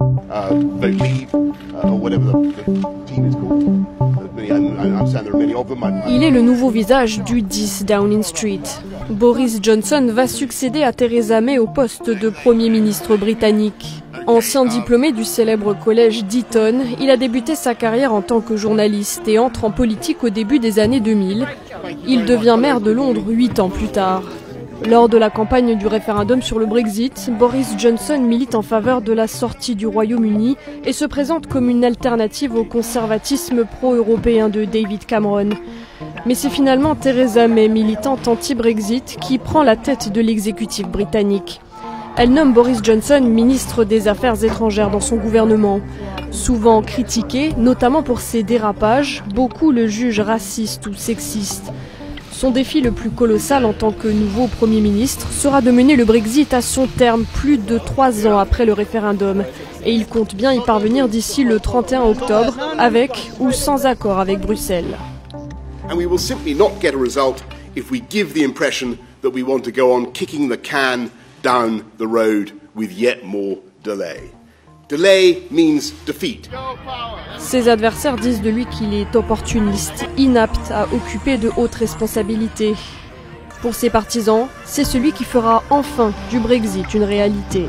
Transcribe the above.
vote leave, or whatever the team is called. I understand there are many of them. Il est le nouveau visage du 10 Downing Street. Boris Johnson va succéder à Theresa May au poste de Premier ministre britannique. Ancien diplômé du célèbre collège d'Eton, il a débuté sa carrière en tant que journaliste et entre en politique au début des années 2000. Il devient maire de Londres 8 ans plus tard. Lors de la campagne du référendum sur le Brexit, Boris Johnson milite en faveur de la sortie du Royaume-Uni et se présente comme une alternative au conservatisme pro-européen de David Cameron. Mais c'est finalement Theresa May, militante anti-Brexit, qui prend la tête de l'exécutif britannique. Elle nomme Boris Johnson ministre des Affaires étrangères dans son gouvernement. Souvent critiqué, notamment pour ses dérapages, beaucoup le jugent raciste ou sexiste. Son défi le plus colossal en tant que nouveau Premier ministre sera de mener le Brexit à son terme plus de 3 ans après le référendum. Et il compte bien y parvenir d'ici le 31 octobre, avec ou sans accord avec Bruxelles. And we will simply not get a result if we give the impression that we want to go on kicking the can down the road with yet more delay. Delay means defeat. Ses adversaires disent de lui qu'il est opportuniste, inapte à occuper de hautes responsabilités. Pour ses partisans, c'est celui qui fera enfin du Brexit une réalité.